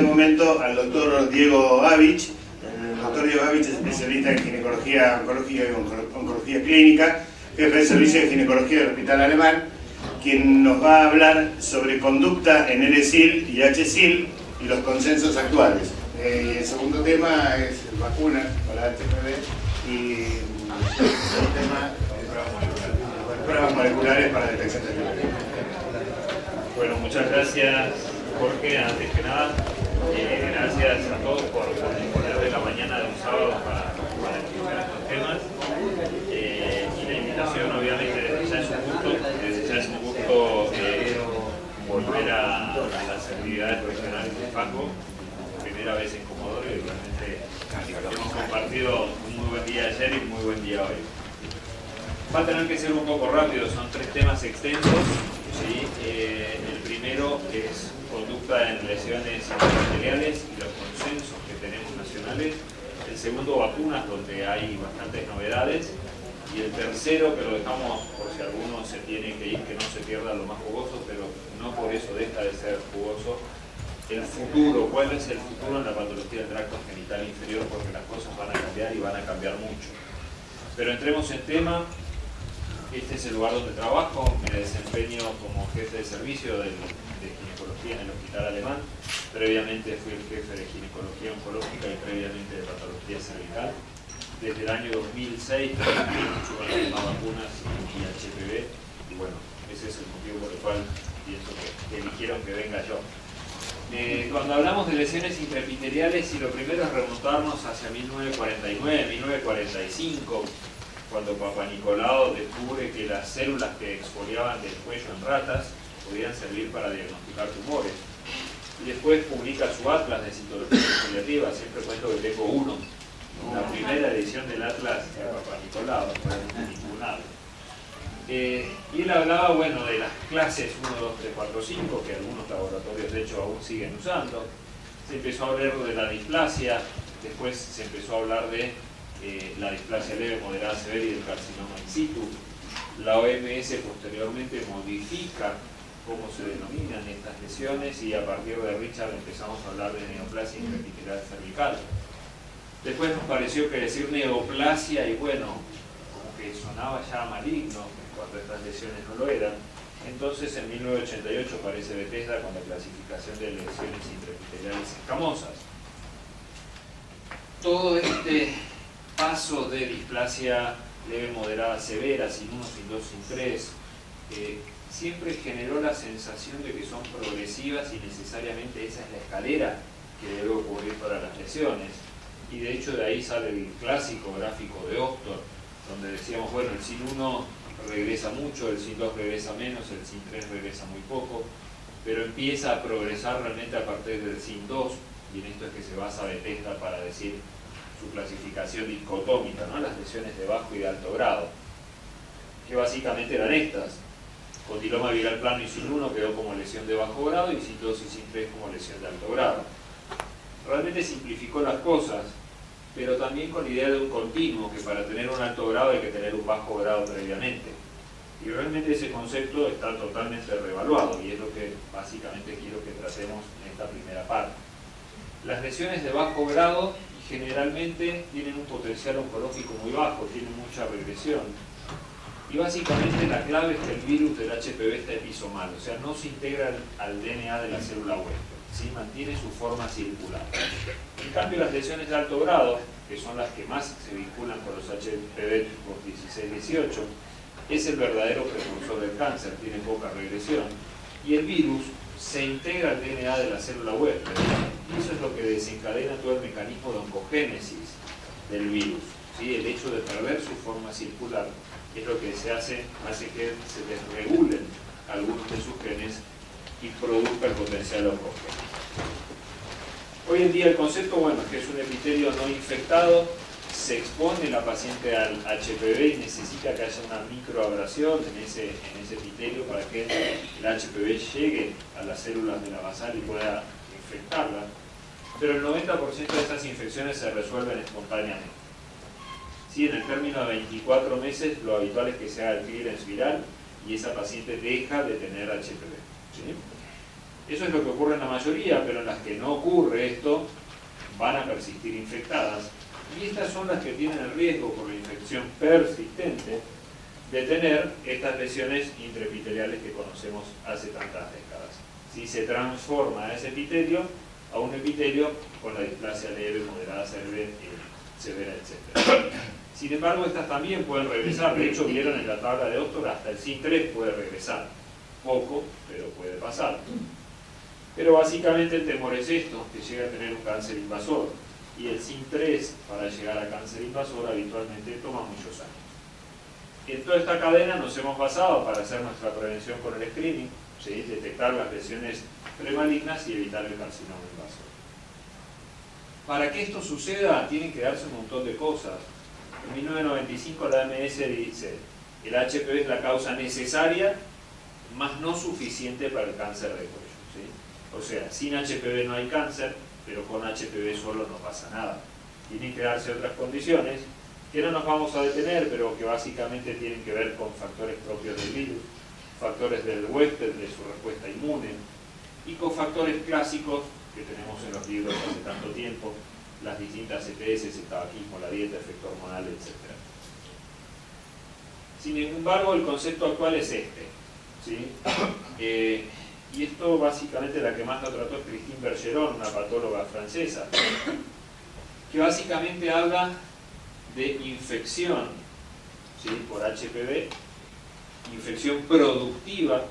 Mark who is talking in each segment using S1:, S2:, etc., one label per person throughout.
S1: este momento al doctor Diego Gavich. El doctor Diego Gavich es especialista en ginecología oncológica y oncología clínica, jefe de servicio de ginecología del Hospital Alemán, quien nos va a hablar sobre conducta en LSIL y HSIL y los consensos actuales. El segundo tema es vacunas para HPV y el tema pruebas moleculares para detección de HPV.
S2: Bueno, muchas gracias, Jorge. Antes que nada, gracias a todos por disponer de la mañana de un sábado para discutir estos temas. Y la invitación, obviamente, desde ya es un gusto volver a las actividades regionales de FACO, primera vez en Comodoro, y realmente hemos compartido un muy buen día ayer y un muy buen día hoy. Va a tener que ser un poco rápido, son 3 temas extensos. ¿Sí? El primero es conducta en lesiones intraepiteliales y los consensos que tenemos nacionales. El segundo, vacunas, donde hay bastantes novedades. Y el tercero, que lo dejamos por si alguno se tiene que ir, que no se pierda lo más jugoso, pero no por eso deja de ser jugoso, el futuro. ¿Cuál es el futuro en la patología del tracto genital inferior? Porque las cosas van a cambiar y van a cambiar mucho. Pero entremos en tema. Este es el lugar donde trabajo, me desempeño como jefe de servicio de ginecología en el Hospital Alemán. Previamente fui el jefe de ginecología oncológica y previamente de patología cervical. Desde el año 2006 trabajé mucho con las vacunas y HPV, y bueno, ese es el motivo por el cual pienso que eligieron que venga yo. Cuando hablamos de lesiones intraepiteliales, y lo primero es remontarnos hacia 1949, 1945, cuando Papa Nicolau descubre que las células que exfoliaban del cuello en ratas podían servir para diagnosticar tumores. Y después publica su atlas de citología exfoliativa, siempre cuento que tengo uno. La primera edición del atlas de Papa Nicolau, fue vinculado. Y él hablaba, bueno, de las clases 1, 2, 3, 4, 5, que algunos laboratorios de hecho aún siguen usando. Se empezó a hablar de la displasia, después se empezó a hablar de la displasia leve, moderada, severa y el carcinoma in situ. La OMS posteriormente modifica cómo se denominan estas lesiones y a partir de Richard empezamos a hablar de neoplasia intraepitelial cervical. Después nos pareció que decir neoplasia y bueno, como que sonaba ya maligno cuando estas lesiones no lo eran. Entonces en 1988 aparece Bethesda con la clasificación de lesiones intraepiteliales escamosas. Todo este paso de displasia leve, moderada, severa, sin 1, sin 2, sin 3, siempre generó la sensación de que son progresivas y necesariamente esa es la escalera que debe ocurrir para las lesiones. Y de hecho de ahí sale el clásico gráfico de Ostor, donde decíamos, bueno, el sin 1 regresa mucho, el sin 2 regresa menos, el sin 3 regresa muy poco, pero empieza a progresar realmente a partir del sin 2, y en esto es que se basa Bethesda para decir su clasificación dicotómica, ¿no? Las lesiones de bajo y de alto grado, que básicamente eran estas. Condiloma viral plano y sin 1 quedó como lesión de bajo grado y sin 2 y sin 3 como lesión de alto grado. Realmente simplificó las cosas, pero también con la idea de un continuo, que para tener un alto grado hay que tener un bajo grado previamente. Y realmente ese concepto está totalmente revaluado y es lo que básicamente quiero que tratemos en esta primera parte. Las lesiones de bajo grado generalmente tienen un potencial oncológico muy bajo, tienen mucha regresión. Y básicamente la clave es que el virus del HPV está episomal, o sea, no se integra al DNA de la célula huésped, ¿sí? Mantiene su forma circular. En cambio, las lesiones de alto grado, que son las que más se vinculan con los HPV por 16-18, es el verdadero precursor del cáncer, tiene poca regresión. Y el virus se integra al DNA de la célula huésped. Y eso es lo que desencadena todo el mecanismo de oncogénesis del virus, ¿sí? El hecho de perder su forma circular es lo que hace que se desregulen algunos de sus genes y produzca el potencial oncogénico. Hoy en día el concepto, bueno, es que es un epitelio no infectado, se expone la paciente al HPV y necesita que haya una microabrasión en ese epitelio para que el HPV llegue a las células de la basal y pueda infectarla. Pero el 90% de esas infecciones se resuelven espontáneamente. Sí, en el término de 24 meses lo habitual es que se haga el clearance viral y esa paciente deja de tener HPV. ¿Sí? Eso es lo que ocurre en la mayoría, pero en las que no ocurre,
S3: persistir infectadas, y estas son las que tienen el riesgo por la infección persistente de tener estas lesiones intraepiteliales que conocemos hace tantas décadas. Si se transforma ese epitelio a un epitelio con la displasia leve, moderada, severa, etc. Sin embargo, estas también pueden regresar. De hecho, vieron en la tabla de Oster, hasta el SIN3 puede regresar. Poco, pero puede pasar. Pero básicamente el temor es esto, que llega a tener un cáncer invasor. Y el SIN3, para llegar a cáncer invasor, habitualmente toma muchos años. En toda esta cadena nos hemos basado para hacer nuestra prevención con el screening, ¿sí? Detectar las lesiones premalignas y evitar el carcinoma invasor. Para que esto suceda, tienen que darse un montón de cosas. En 1995 la OMS dice, el HPV es la causa necesaria, más no suficiente para el cáncer de cuello, ¿sí? O sea, sin HPV no hay cáncer, pero con HPV solo no pasa nada. Tienen que darse otras condiciones, que no nos vamos a detener, pero que básicamente tienen que ver con factores propios del virus, factores del huésped, de su respuesta inmune, y con factores clásicos que tenemos en los libros hace tanto tiempo, las distintas ETS, el tabaquismo, la dieta, efecto hormonal, etc. Sin embargo, el concepto actual es este, ¿sí? Y esto básicamente la que más lo trató es Christine Bergeron, una patóloga francesa, que básicamente habla de infección, ¿sí? Por HPV, infección productiva,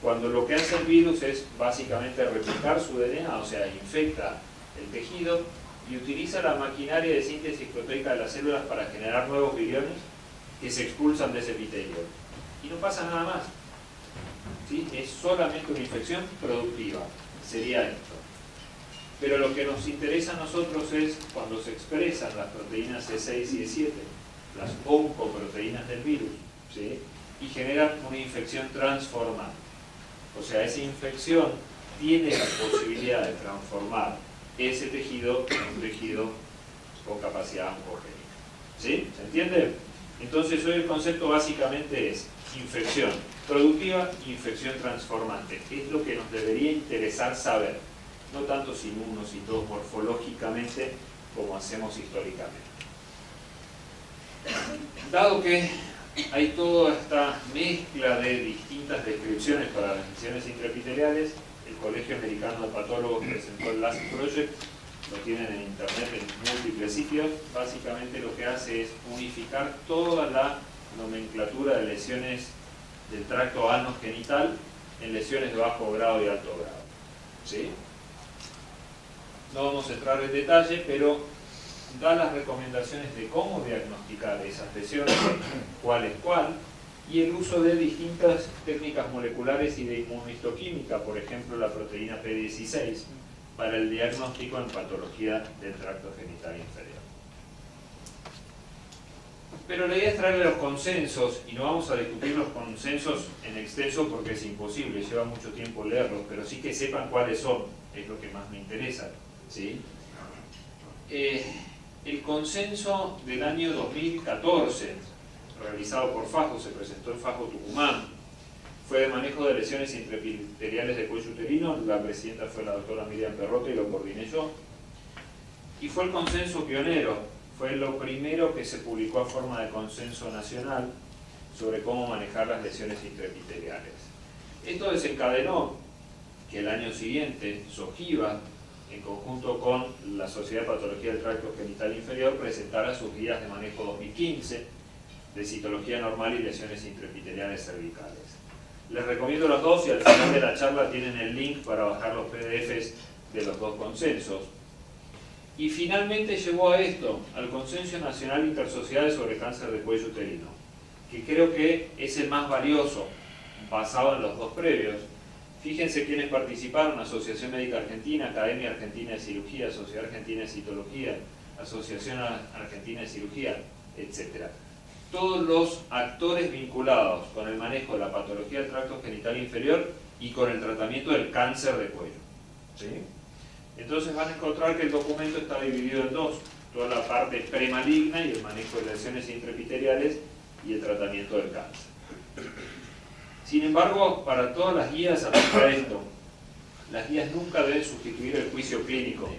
S3: cuando lo que hace el virus es básicamente replicar su DNA, o sea, infecta el tejido y utiliza la maquinaria de síntesis proteica de las células para generar nuevos viriones que se expulsan de ese epitelio. Y no pasa nada más, ¿sí? Es solamente una infección productiva, sería esto. Pero lo que nos interesa a nosotros es cuando se expresan las proteínas E6 y E7, las oncoproteínas del virus, ¿sí? Y generan una infección transformante. O sea, esa infección tiene la posibilidad de transformar ese tejido en un tejido con capacidad oncogénica. ¿Sí? ¿Se entiende? Entonces hoy el concepto básicamente es infección productiva e infección transformante. Es lo que nos debería interesar saber. No tanto sin uno, sin dos, morfológicamente, como hacemos históricamente. Dado que hay toda esta mezcla de distintas descripciones para las lesiones intraepiteliales, el Colegio Americano de Patólogos presentó el LAST Project, lo tienen en internet en múltiples sitios. Básicamente lo que hace es unificar toda la nomenclatura de lesiones del tracto ano-genital en lesiones de bajo grado y alto grado. ¿Sí? No vamos a entrar en detalle, pero da las recomendaciones de cómo diagnosticar esas lesiones, cuál es cuál, y el uso de distintas técnicas moleculares y de inmunohistoquímica, por ejemplo la proteína P16, para el diagnóstico en patología del tracto genital inferior. Pero la idea es traerle los consensos, y no vamos a discutir los consensos en extenso porque es imposible, lleva mucho tiempo leerlos, pero sí que sepan cuáles son, es lo que más me interesa, ¿sí? El consenso del año 2014, realizado por FAJO, se presentó en FAJO Tucumán, fue de manejo de lesiones intraepiteliales de cuello uterino. La presidenta fue la doctora Miriam Perrote y lo coordiné yo. Y fue el consenso pionero, fue lo primero que se publicó a forma de consenso nacional sobre cómo manejar las lesiones intraepiteliales. Esto desencadenó que el año siguiente SOGIVA, en conjunto con la Sociedad de Patología del Tracto Genital Inferior, presentara sus guías de manejo 2015 de citología normal y lesiones intraepiteliales cervicales. Les recomiendo los dos y al final de la charla tienen el link para bajar los PDFs de los dos consensos. Y finalmente llegó a esto, al Consenso Nacional Intersociedades sobre Cáncer de Cuello Uterino, que creo que es el más valioso, basado en los dos previos. Fíjense quiénes participaron: Asociación Médica Argentina, Academia Argentina de Cirugía, Sociedad Argentina de Citología, Asociación Argentina de Cirugía, etc. Todos los actores vinculados con el manejo de la patología del tracto genital inferior y con el tratamiento del cáncer de cuello. ¿Sí? Entonces van a encontrar que el documento está dividido en dos: toda la parte premaligna y el manejo de lesiones intraepiteliales y el tratamiento del cáncer. Sin embargo, para todas las guías aplica esto: las guías nunca deben sustituir el juicio clínico.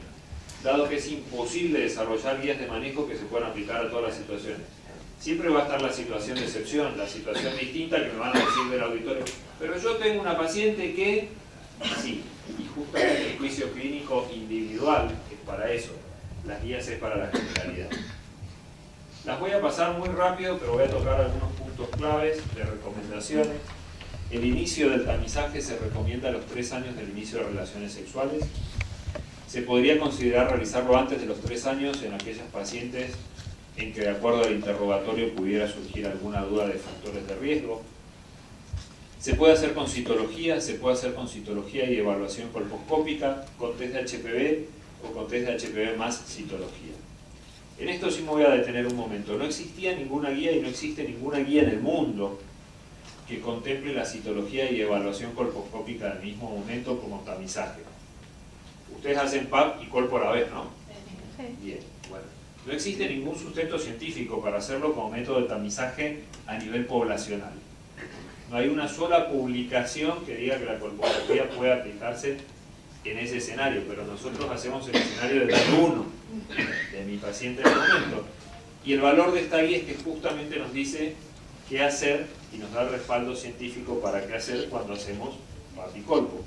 S3: dado que es imposible desarrollar guías de manejo que se puedan aplicar a todas las situaciones. Siempre va a estar la situación de excepción, la situación distinta que me van a decir del auditorio. Pero yo tengo una paciente que, sí, y justamente el juicio clínico individual es para eso, las guías es para la generalidad. Las voy a pasar muy rápido, pero voy a tocar algunos puntos claves de recomendaciones. El inicio del tamizaje se recomienda a los 3 años del inicio de relaciones sexuales. Se podría considerar realizarlo antes de los 3 años en aquellas pacientes en que de acuerdo al interrogatorio pudiera surgir alguna duda de factores de riesgo. Se puede hacer con citología, y evaluación colposcópica, con test de HPV o con test de HPV más citología. En esto sí me voy a detener un momento. No existía ninguna guía y no existe ninguna guía en el mundo que contemple la citología y evaluación colposcópica al mismo momento como tamizaje. Ustedes hacen PAP y colpo a la vez, ¿no? Bien, bueno. No existe ningún sustento científico para hacerlo como método de tamizaje a nivel poblacional. No hay una sola publicación que diga que la colposcopía puede aplicarse en ese escenario, pero nosotros hacemos el escenario del daño 1 de mi paciente en el momento. Y el valor de esta guía es que justamente nos dice qué hacer y nos da el respaldo científico para qué hacer cuando hacemos PAP y colpo.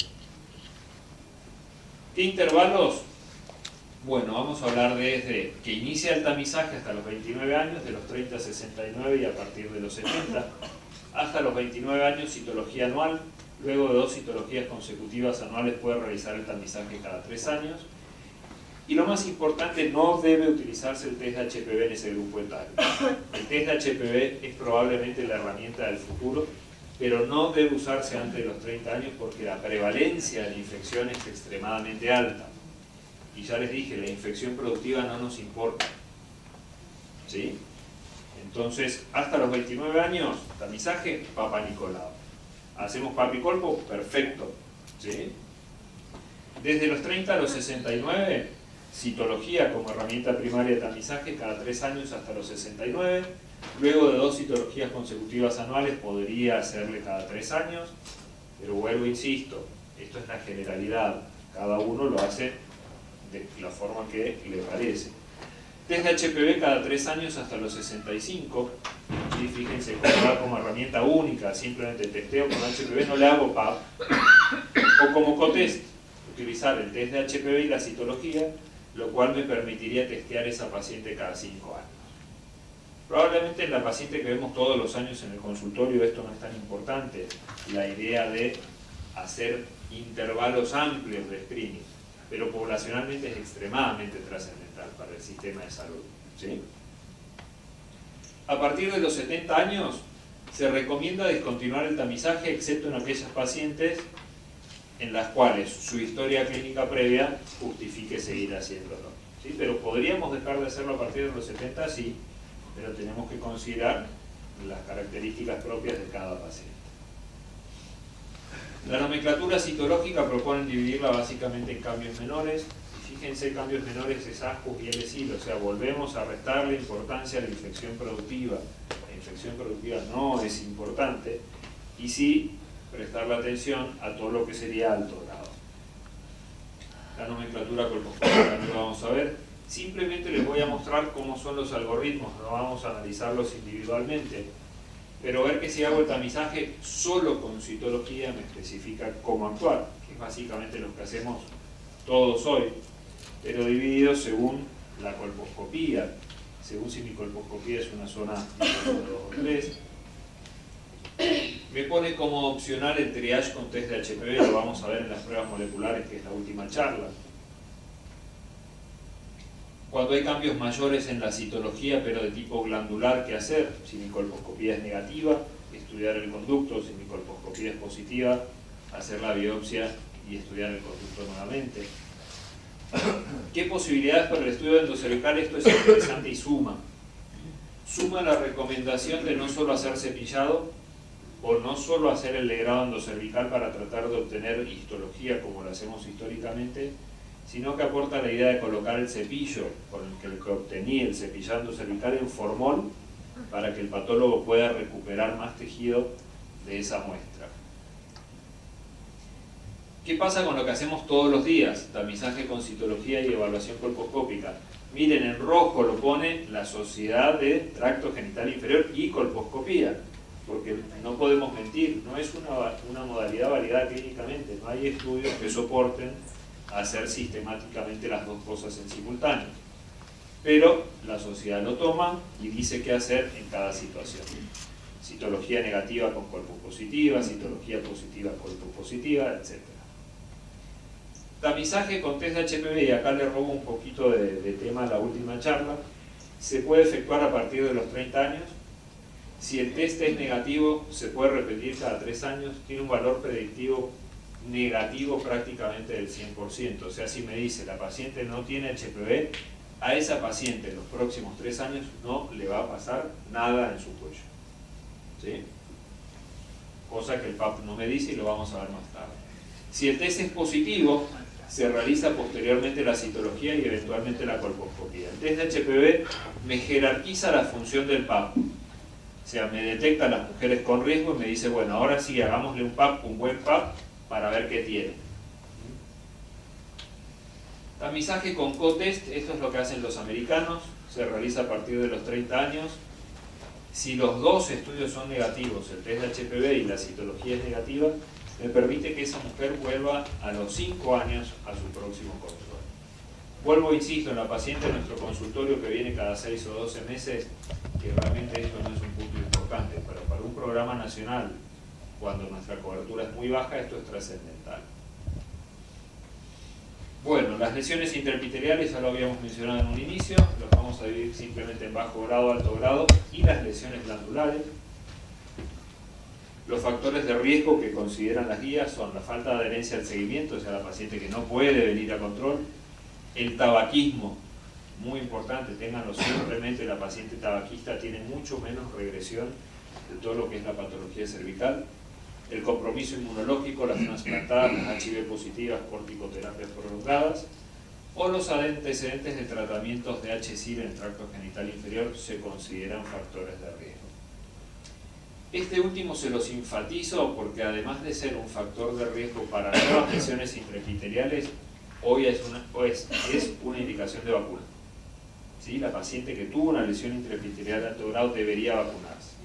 S3: ¿Qué intervalos? Bueno, vamos a hablar desde que inicia el tamizaje hasta los 29 años, de los 30 a 69 y a partir de los 70, hasta los 29 años citología anual, luego de 2 citologías consecutivas anuales puede realizar el tamizaje cada 3 años. Y lo más importante, no debe utilizarse el test de HPV en ese grupo etario. El test de HPV es probablemente la herramienta del futuro, pero no debe usarse antes de los 30 años porque la prevalencia de la infección es extremadamente alta. Y ya les dije, la infección productiva no nos importa. ¿Sí? Entonces, hasta los 29 años, tamizaje, Papa Nicolau. ¿Hacemos PAP y colpo? Perfecto. ¿Sí? Desde los 30 a los 69, citología como herramienta primaria de tamizaje cada 3 años hasta los 69. Luego de 2 citologías consecutivas anuales podría hacerle cada 3 años. Pero vuelvo, insisto, esto es la generalidad. Cada uno lo hace de la forma que le parece. Test de HPV cada 3 años hasta los 65. ¿Sí? Fíjense, como herramienta única, simplemente testeo con HPV, no le hago PAP. O como cotest, utilizar el test de HPV y la citología, lo cual me permitiría testear esa paciente cada 5 años. Probablemente en la paciente que vemos todos los años en el consultorio esto no es tan importante, la idea de hacer intervalos amplios de screening, pero poblacionalmente es extremadamente trascendental para el sistema de salud. ¿Sí? A partir de los 70 años se recomienda descontinuar el tamizaje excepto en aquellas pacientes en las cuales su historia clínica previa justifique seguir haciéndolo. ¿Sí? Pero podríamos dejar de hacerlo a partir de los 70, sí, pero tenemos que considerar las características propias de cada paciente. La nomenclatura citológica proponen dividirla básicamente en cambios menores. Y fíjense, cambios menores es ASCUS y LSIL, o sea, volvemos a restarle importancia a la infección productiva. La infección productiva no es importante, y sí prestarle atención a todo lo que sería alto grado. La nomenclatura colposcópica no lo vamos a ver. Simplemente les voy a mostrar cómo son los algoritmos, no vamos a analizarlos individualmente. Pero ver que si hago el tamizaje solo con citología me especifica cómo actuar, que es básicamente lo que hacemos todos hoy, pero dividido según la colposcopía, según si mi colposcopía es una zona 2 o 3. Me pone como opcional el triage con test de HPV, lo vamos a ver en las pruebas moleculares, que es la última charla. Cuando hay cambios mayores en la citología, pero de tipo glandular, ¿qué hacer? Si mi colposcopía es negativa, estudiar el conducto. Si mi colposcopía es positiva, hacer la biopsia y estudiar el conducto nuevamente. ¿Qué posibilidades para el estudio endocervical? Esto es interesante y suma. Suma la recomendación de no solo hacer cepillado o no solo hacer el legrado endocervical para tratar de obtener histología como lo hacemos históricamente, sino que aporta la idea de colocar el cepillo con el que obtenía el cepillado cervical en formol para que el patólogo pueda recuperar más tejido de esa muestra. ¿Qué pasa con lo que hacemos todos los días? Tamizaje con citología y evaluación colposcópica. Miren, en rojo lo pone la Sociedad de Tracto Genital Inferior y colposcopía, porque no podemos mentir, no es una modalidad validada clínicamente, no hay estudios que soporten hacer sistemáticamente las dos cosas en simultáneo. Pero la sociedad lo toma y dice qué hacer en cada situación. Citología negativa con colpospositiva, citología positiva con colpospositiva, etc. Tamizaje con test de HPV, y acá le robo un poquito de tema a la última charla, se puede efectuar a partir de los 30 años. Si el test es negativo, se puede repetir cada 3 años, tiene un valor predictivo negativo prácticamente del 100%. O sea, si me dice la paciente no tiene HPV, a esa paciente en los próximos 3 años no le va a pasar nada en su cuello. ¿Sí? Cosa que el PAP no me dice y lo vamos a ver más tarde. Si el test es positivo, se realiza posteriormente la citología y eventualmente la colposcopía. El test de HPV me jerarquiza la función del PAP. O sea, me detecta a las mujeres con riesgo y me dice, bueno, ahora sí, hagámosle un PAP, un buen PAP, para ver qué tiene. Tamizaje con co-test, esto es lo que hacen los americanos, se realiza a partir de los 30 años. Si los dos estudios son negativos, el test de HPV y la citología es negativa, me permite que esa mujer vuelva a los 5 años a su próximo control. Vuelvo, insisto, en la paciente de nuestro consultorio que viene cada 6 o 12 meses, que realmente esto no es un punto importante, pero para un programa nacional, cuando nuestra cobertura es muy baja, esto es trascendental. Bueno, las lesiones intraepiteliales ya lo habíamos mencionado en un inicio, los vamos a dividir simplemente en bajo grado, alto grado y las lesiones glandulares. Los factores de riesgo que consideran las guías son la falta de adherencia al seguimiento, o sea, la paciente que no puede venir a control, el tabaquismo, muy importante, ténganlo simplemente, la paciente tabaquista tiene mucho menos regresión de todo lo que es la patología cervical, el compromiso inmunológico, las transplantadas, las HIV positivas, corticoterapias prolongadas, o los antecedentes de tratamientos de HSIL en el tracto genital inferior se consideran factores de riesgo. Este último se los enfatizo porque además de ser un factor de riesgo para nuevas lesiones intraepiteliales, hoy es una indicación de vacuna. ¿Sí? La paciente que tuvo una lesión intraepitelial de alto grado debería vacunarse.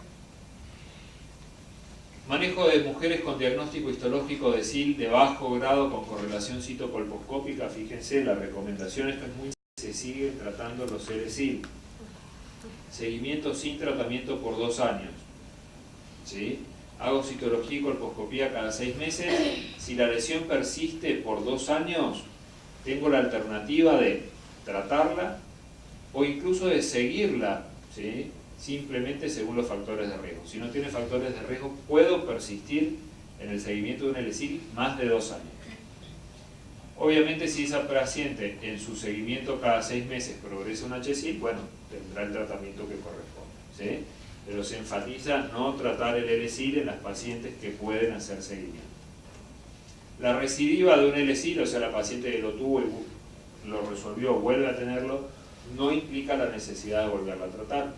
S3: Manejo de mujeres con diagnóstico histológico de SIL de bajo grado con correlación citocolposcópica. Fíjense, la recomendación, esto es muy, se sigue tratando los SIL. Seguimiento sin tratamiento por 2 años. ¿Sí? Hago citología y colposcopía cada 6 meses. Si la lesión persiste por 2 años, tengo la alternativa de tratarla o incluso de seguirla, ¿sí? Simplemente según los factores de riesgo. Si no tiene factores de riesgo, puedo persistir en el seguimiento de un LSIL más de 2 años. Obviamente, si esa paciente en su seguimiento cada 6 meses progresa un HSIL, bueno, tendrá el tratamiento que corresponde, ¿sí? Pero se enfatiza no tratar el LSIL en las pacientes que pueden hacer seguimiento. La recidiva de un LSIL, o sea, la paciente que lo tuvo y lo resolvió, vuelve a tenerlo, no implica la necesidad de volverla a tratar.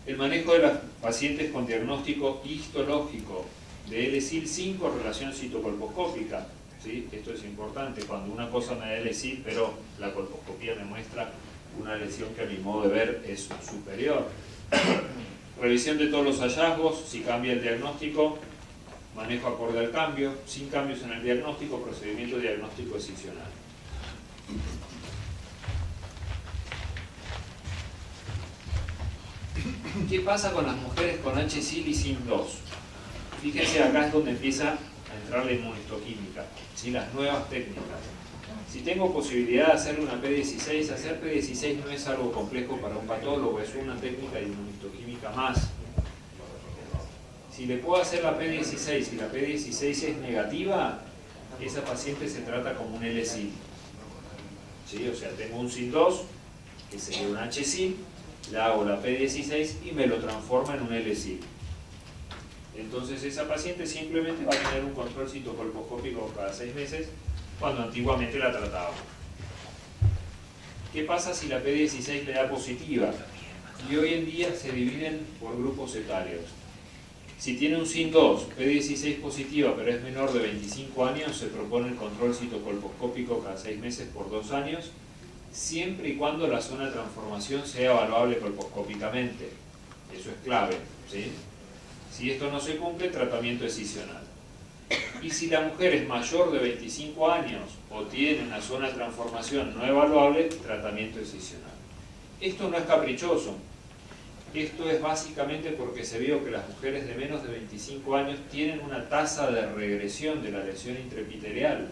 S3: El manejo de las pacientes con diagnóstico histológico de LSIL sin correlación citocolposcópica, ¿sí? Esto es importante, cuando una cosa me da LSIL, pero la colposcopía me muestra una lesión que a mi modo de ver es superior. Revisión de todos los hallazgos, si cambia el diagnóstico, manejo acorde al cambio, sin cambios en el diagnóstico, procedimiento diagnóstico excisional. ¿Qué pasa con las mujeres con HSIL y SIM2? Fíjense, acá es donde empieza a entrar la inmunistoquímica, ¿sí? Las nuevas técnicas. Si tengo posibilidad de hacerle una P16, hacer P16 no es algo complejo para un patólogo, es una técnica de inmunistoquímica más. Si le puedo hacer la P16 y la P16 es negativa, esa paciente se trata como un LSIL. ¿Sí? O sea, tengo un SIL2, que sería un HSIL, le hago la P16 y me lo transforma en un LSIL. Entonces esa paciente simplemente va a tener un control citocolposcópico cada 6 meses, cuando antiguamente la tratábamos. ¿Qué pasa si la P16 le da positiva? Y hoy en día se dividen por grupos etarios. Si tiene un SIN2, P16 positiva, pero es menor de 25 años, se propone el control citocolposcópico cada 6 meses por 2 años, siempre y cuando la zona de transformación sea evaluable colposcópicamente. Eso es clave, ¿sí? Si esto no se cumple, tratamiento excisional. Y si la mujer es mayor de 25 años o tiene una zona de transformación no evaluable, tratamiento excisional. Esto no es caprichoso. Esto es básicamente porque se vio que las mujeres de menos de 25 años tienen una tasa de regresión de la lesión intraepitelial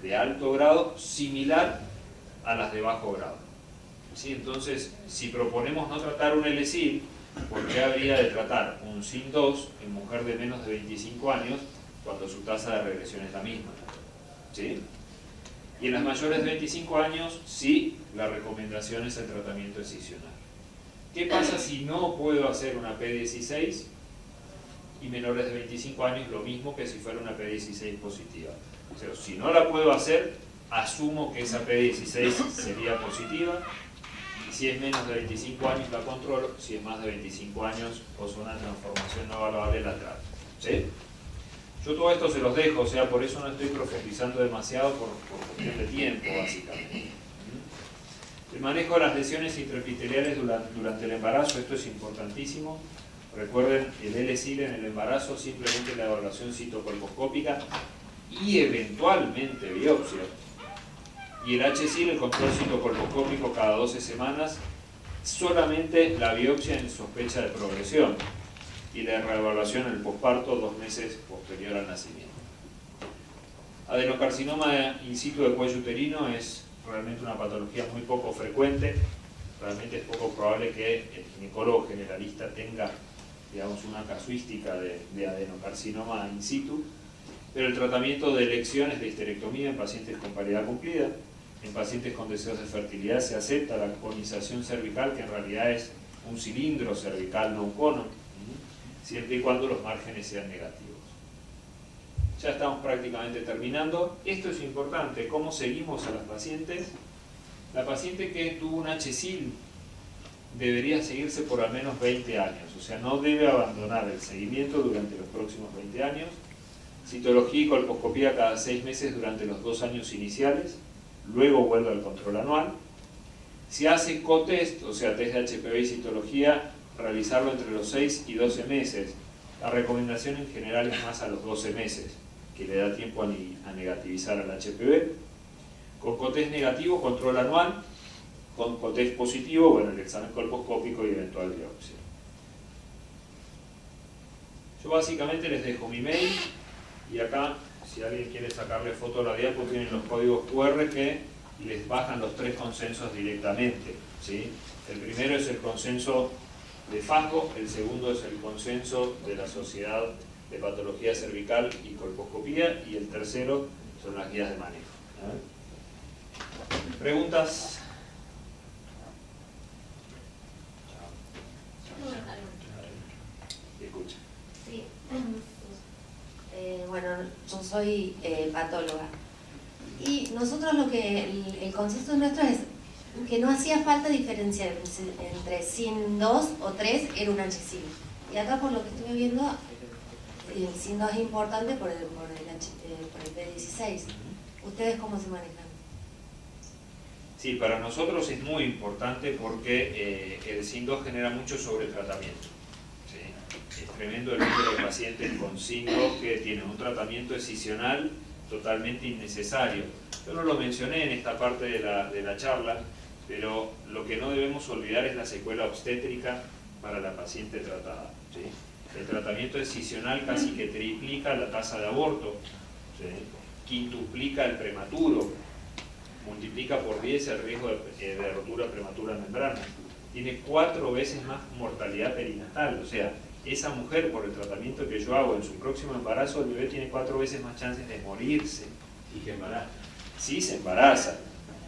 S3: de alto grado similar a las de bajo grado. ¿Sí? Entonces, si proponemos no tratar un LSIL, ¿por qué habría de tratar un SIN2 en mujer de menos de 25 años cuando su tasa de regresión es la misma? ¿Sí? Y en las mayores de 25 años, sí, la recomendación es el tratamiento excisional. ¿Qué pasa si no puedo hacer una P16 y menores de 25 años? Lo mismo que si fuera una P16 positiva. O sea, si no la puedo hacer, asumo que esa P16 sería positiva. Y si es menos de 25 años, la controlo. Si es más de 25 años o zona de transformación no evaluable, la trato. ¿Sí? Yo todo esto se los dejo, o sea, por eso no estoy profundizando demasiado por cuestión de tiempo, básicamente. El manejo de las lesiones intraepiteliales durante el embarazo, esto es importantísimo. Recuerden, el LSIL en el embarazo, simplemente la evaluación citocolposcópica y eventualmente biopsia. Y el HSIL, el control citocolposcópico cada 12 semanas, solamente la biopsia en sospecha de progresión. Y la reevaluación en el posparto 2 meses posterior al nacimiento. Adenocarcinoma in situ de cuello uterino es realmente una patología muy poco frecuente. Realmente es poco probable que el ginecólogo generalista tenga, digamos, una casuística de adenocarcinoma in situ, pero el tratamiento de elección es de histerectomía en pacientes con paridad cumplida. En pacientes con deseos de fertilidad se acepta la conización cervical, que en realidad es un cilindro cervical, no un cono, siempre y cuando los márgenes sean negativos. Ya estamos prácticamente terminando. Esto es importante, cómo seguimos a las pacientes. La paciente que tuvo un HSIL debería seguirse por al menos 20 años, o sea, no debe abandonar el seguimiento durante los próximos 20 años. Citología y colposcopía cada 6 meses durante los 2 años iniciales, luego vuelve al control anual. Si hace co-test, o sea, test de HPV y citología, realizarlo entre los 6 y 12 meses. La recomendación en general es más a los 12 meses, que le da tiempo a negativizar al HPV. Con cotest negativo, control anual. Con cotest positivo, bueno, el examen colposcópico y eventual biopsia. Yo básicamente les dejo mi mail y acá, si alguien quiere sacarle foto a la diapo, tienen los códigos QR que les bajan los 3 consensos directamente, ¿sí? El primero es el consenso de FASCO, el segundo es el consenso de la Sociedad de Patología Cervical y Colposcopía, y el tercero son las guías de manejo. ¿Preguntas? Escucha.
S4: Sí. Bueno, yo soy patóloga. Y nosotros el consenso nuestro es que no hacía falta diferenciar entre SIN2 o 3 era un HSIL. Y acá por lo que estuve viendo, el SIN2 es importante por el P16. ¿Ustedes cómo se manejan?
S3: Sí, para nosotros es muy importante porque el SIN2 genera mucho sobretratamiento. ¿Sí? Es tremendo el número de pacientes con SIN2 que tienen un tratamiento excisional totalmente innecesario. Yo no lo mencioné en esta parte de la charla, pero lo que no debemos olvidar es la secuela obstétrica para la paciente tratada. ¿Sí? El tratamiento excisional casi que triplica la tasa de aborto, ¿sí? Quintuplica el prematuro, multiplica por 10 el riesgo de rotura prematura de membrana, tiene 4 veces más mortalidad perinatal, o sea, esa mujer por el tratamiento que yo hago en su próximo embarazo, el bebé tiene 4 veces más chances de morirse.
S2: Y que embaraza.
S3: Sí, se embaraza.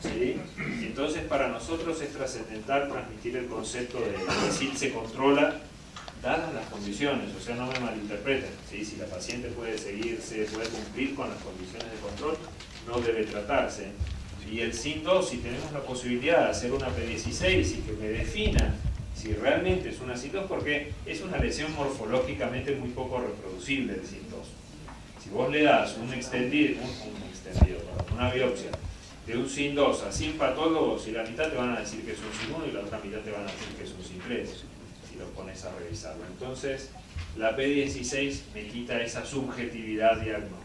S3: ¿Sí? Entonces para nosotros es trascendental transmitir el concepto de que el SIL se controla dadas las condiciones, o sea, no me malinterpreten, ¿sí? Si la paciente puede seguirse, puede cumplir con las condiciones de control, no debe tratarse. Y el SIN2, si tenemos la posibilidad de hacer una P16 y que me defina si realmente es una SIN2, porque es una lesión morfológicamente muy poco reproducible de SIN2. Si vos le das una biopsia de un SIN2 a 100 patólogos, y la mitad te van a decir que es un SIN1 y la otra mitad te van a decir que es un SIN3, si lo pones a revisarlo. Entonces, la P16 me quita esa subjetividad diagnóstica.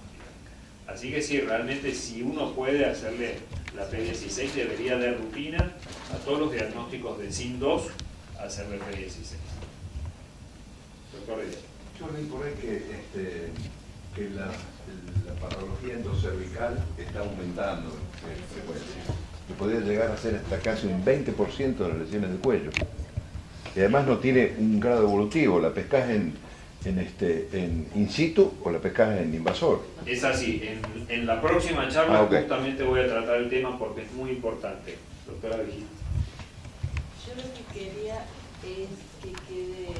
S3: Así que sí, realmente si uno puede hacerle la P16, debería de rutina a todos los diagnósticos de SIN2 hacerle P16. Doctor Díaz.
S5: Yo leí por ahí que la patología endocervical está aumentando en frecuencia. Que podría llegar a ser hasta casi un 20% de las lesiones del cuello. Y además no tiene un grado evolutivo, la pescás en in situ o la pescás en invasor.
S3: Es así, en la próxima charla
S5: Okay.
S3: justamente voy a tratar el tema porque es muy importante. Doctora Virginia.
S6: Yo lo que quería es que quede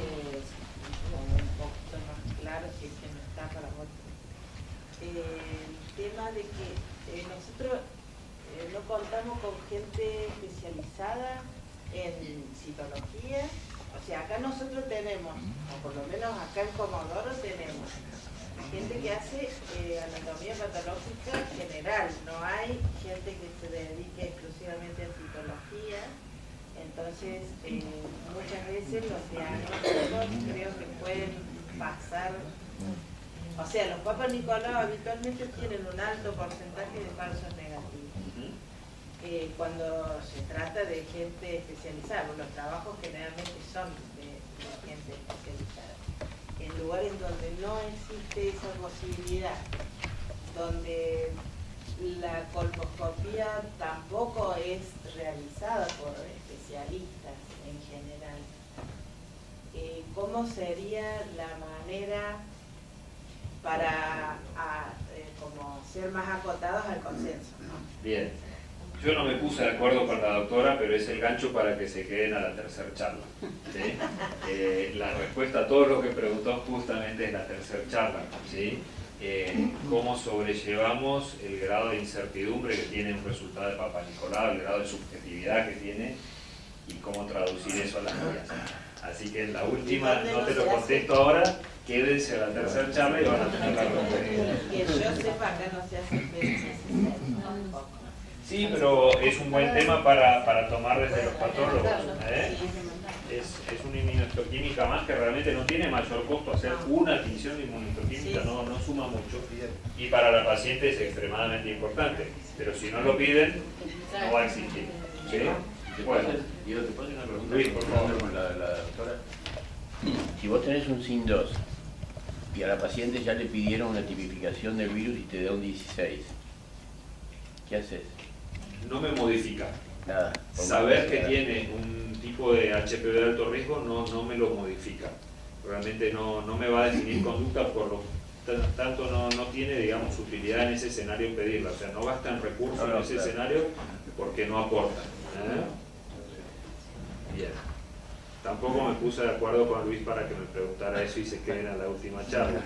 S6: como un poquito más claro, si es que no está para vos, el tema de que nosotros no contamos con gente especializada en citología. O sea, acá nosotros tenemos, o por lo menos acá en Comodoro tenemos gente que hace anatomía patológica general, no hay gente que se dedique exclusivamente a citología. Entonces, muchas veces los diagnósticos creo que pueden pasar, o sea, los Papas Nicolau habitualmente tienen un alto porcentaje de falsos negativos. Cuando se trata de gente especializada, los trabajos generalmente son de gente especializada. En lugares donde no existe esa posibilidad, donde la colposcopía tampoco es realizada por especialistas en general, ¿cómo sería la manera para como ser más acotados al consenso, ¿no?
S3: Bien. Yo no me puse de acuerdo con la doctora, pero es el gancho para que se queden a la tercera charla. ¿Sí? La respuesta a todo lo que preguntó justamente es la tercera charla. ¿Sí? Cómo sobrellevamos el grado de incertidumbre que tiene un resultado de Papa Nicolau, el grado de subjetividad que tiene y cómo traducir eso a las guías. Así que en la última, no te lo contesto ahora, quédense a la tercera charla y van a tener la respuesta.
S6: Que yo sepa, acá no se hace PSC, tampoco.
S3: Sí, pero es un buen tema para tomar desde los patólogos. Es una inmunohistoquímica más que realmente no tiene mayor costo hacer una tinción de inmunohistoquímica, no suma mucho. Y para la paciente es extremadamente importante. Pero si no lo piden, no va a existir. ¿Sí? Bueno,
S7: Diego, ¿te puedo hacer una pregunta?
S3: Luis, por favor.
S7: Con la doctora. Si vos tenés un SIN2 y a la paciente ya le pidieron una tipificación del virus y te da un 16, ¿qué haces?
S3: No me modifica.
S7: Nada.
S3: Saber que tiene un tipo de HPV de alto riesgo no me lo modifica. Realmente no me va a definir conducta, por lo tanto no tiene, digamos, utilidad en ese escenario pedirla. O sea, no gastan recursos en ese escenario porque no aportan. Bien. Tampoco me puse de acuerdo con Luis para que me preguntara eso y se queden a la última charla.